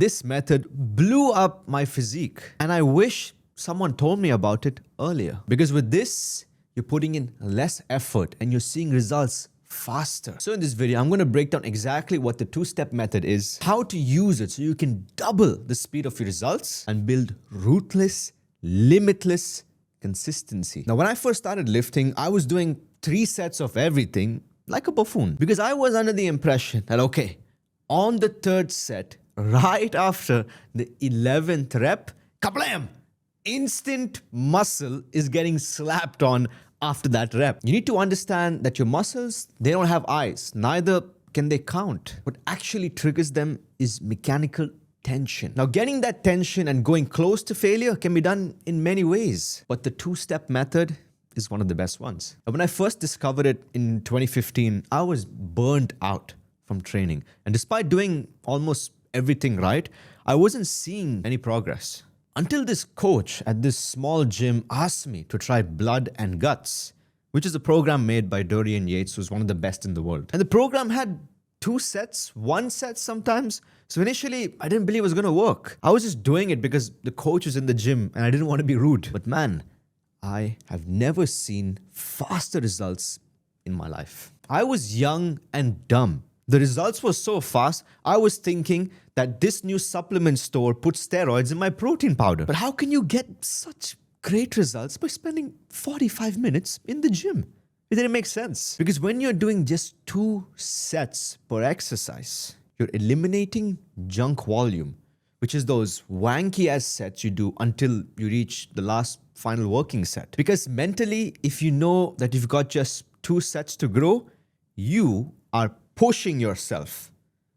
This method blew up my physique, and I wish someone told me about it earlier. Because with this, you're putting in less effort and you're seeing results faster. So in this video, I'm going to break down exactly what the two-step method is, how to use it so you can double the speed of your results and build ruthless, limitless consistency. Now, when I first started lifting, I was doing 3 sets of everything like a buffoon because I was under the impression that, okay, on the 3rd set, right after the 11th rep, kablam! Instant muscle is getting slapped on after that rep. You need to understand that your muscles, they don't have eyes, neither can they count. What actually triggers them is mechanical tension. Now, getting that tension and going close to failure can be done in many ways, but the two-step method is one of the best ones. When I first discovered it in 2015, I was burnt out from training. And despite doing almost everything right, I wasn't seeing any progress. Until this coach at this small gym asked me to try Blood and Guts, which is a program made by Dorian Yates, who's one of the best in the world. And the program had 2 sets, 1 set sometimes. So initially, I didn't believe it was going to work. I was just doing it because the coach was in the gym and I didn't want to be rude. But man, I have never seen faster results in my life. I was young and dumb. The results were so fast, I was thinking that this new supplement store put steroids in my protein powder. But how can you get such great results by spending 45 minutes in the gym? It didn't make sense. Because when you're doing just 2 sets per exercise, you're eliminating junk volume, which is those wanky ass sets you do until you reach the last final working set. Because mentally, if you know that you've got just 2 sets to grow, you are pushing yourself.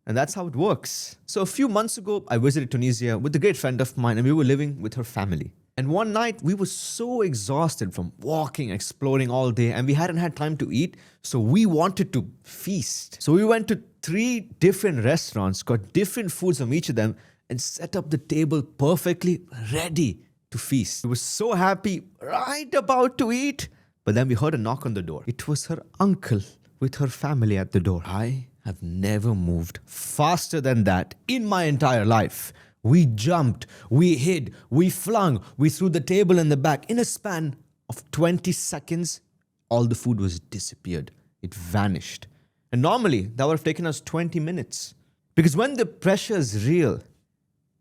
And that's how it works. So a few months ago, I visited Tunisia with a great friend of mine and we were living with her family. And one night, we were so exhausted from walking, exploring all day, and we hadn't had time to eat, so we wanted to feast. So we went to 3 different restaurants, got different foods from each of them, and set up the table perfectly ready to feast. We were so happy, right about to eat, but then we heard a knock on the door. It was her uncle with her family at the door. I have never moved faster than that in my entire life. We jumped, we hid, we flung, we threw the table in the back. In a span of 20 seconds, all the food was disappeared. It vanished. And normally, that would have taken us 20 minutes. Because when the pressure is real,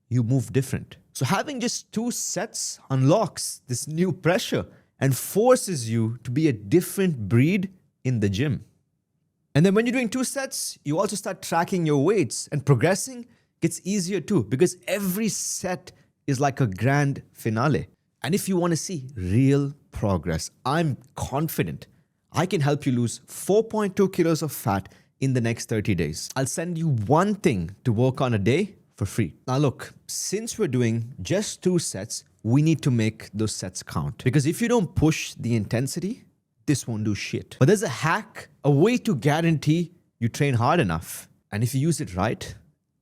you move different. So having just 2 sets unlocks this new pressure and forces you to be a different breed in the gym. And then when you're doing 2 sets, you also start tracking your weights, and progressing gets easier too because every set is like a grand finale. And if you want to see real progress, I'm confident I can help you lose 4.2 kilos of fat in the next 30 days. I'll send you one thing to work on a day for free. Now look, since we're doing just 2 sets, we need to make those sets count. Because if you don't push the intensity, this won't do shit. But there's a hack, a way to guarantee you train hard enough. And if you use it right,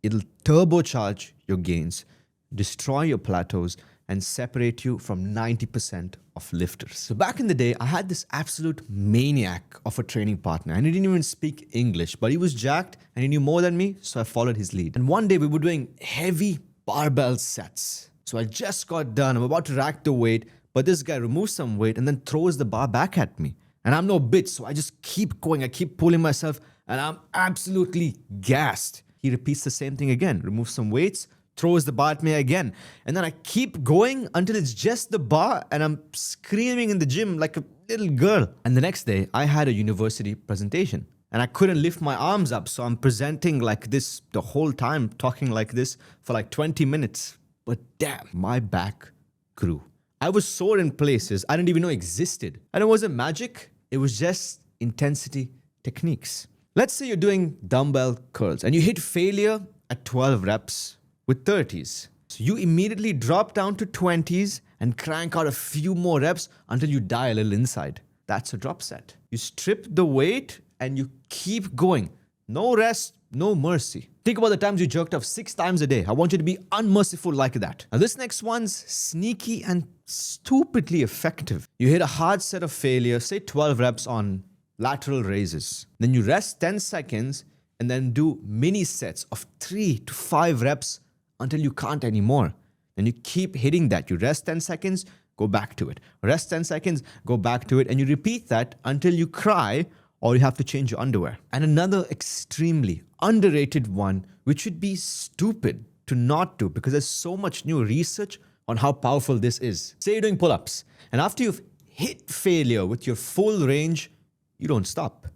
it'll turbocharge your gains, destroy your plateaus, and separate you from 90% of lifters. So back in the day, I had this absolute maniac of a training partner, and he didn't even speak English, but he was jacked and he knew more than me, so I followed his lead. And one day we were doing heavy barbell sets. So I just got done, I'm about to rack the weight, but this guy removes some weight and then throws the bar back at me. And I'm no bitch, so I just keep going, I keep pulling myself, and I'm absolutely gassed. He repeats the same thing again, removes some weights, throws the bar at me again. And then I keep going until it's just the bar and I'm screaming in the gym like a little girl. And the next day, I had a university presentation and I couldn't lift my arms up. So I'm presenting like this the whole time, talking like this for like 20 minutes. But damn, my back grew. I was sore in places I didn't even know existed. And it wasn't magic, it was just intensity techniques. Let's say you're doing dumbbell curls and you hit failure at 12 reps with 30s. So you immediately drop down to 20s and crank out a few more reps until you die a little inside. That's a drop set. You strip the weight and you keep going. No rest, no mercy. Think about the times you jerked off 6 times a day. I want you to be unmerciful like that. Now this next one's sneaky and stupidly effective. You hit a hard set of failure, say 12 reps on lateral raises. Then you rest 10 seconds and then do mini sets of 3 to 5 reps until you can't anymore. And you keep hitting that. You rest 10 seconds, go back to it. Rest 10 seconds, go back to it. And you repeat that until you cry or you have to change your underwear. And another extremely underrated one, which would be stupid to not do because there's so much new research on how powerful this is. Say you're doing pull-ups, and after you've hit failure with your full range, you don't stop.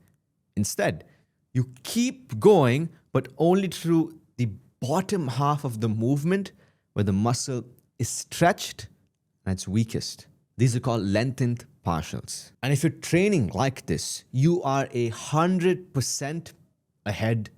Instead, you keep going, but only through the bottom half of the movement where the muscle is stretched and it's weakest. These are called lengthened partials. And if you're training like this, you are 100% ahead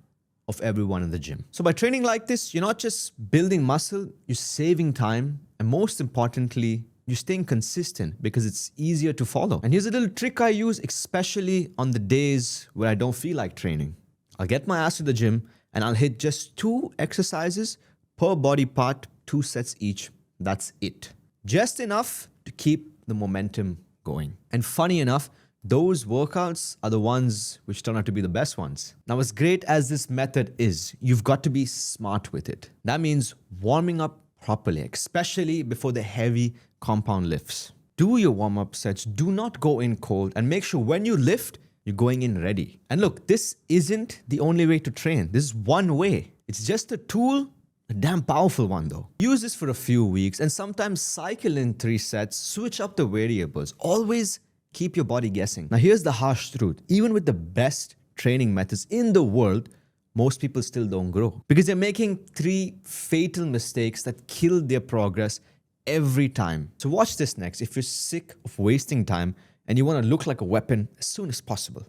of everyone in the gym. So by training like this, you're not just building muscle, you're saving time, and most importantly, you're staying consistent because it's easier to follow. And here's a little trick I use, especially on the days where I don't feel like training. I'll get my ass to the gym and I'll hit just 2 exercises per body part, 2 sets each. That's it. Just enough to keep the momentum going. And funny enough, those workouts are the ones which turn out to be the best ones. Now, as great as this method is, you've got to be smart with it. That means warming up properly, especially before the heavy compound lifts. Do your warm-up sets, do not go in cold, and make sure when you lift, you're going in ready. And look, this isn't the only way to train. This is one way. It's just a tool, a damn powerful one though. Use this for a few weeks and sometimes cycle in 3 sets, switch up the variables. Always keep your body guessing. Now here's the harsh truth. Even with the best training methods in the world, most people still don't grow because they're making 3 fatal mistakes that kill their progress every time. So watch this next if you're sick of wasting time and you want to look like a weapon as soon as possible.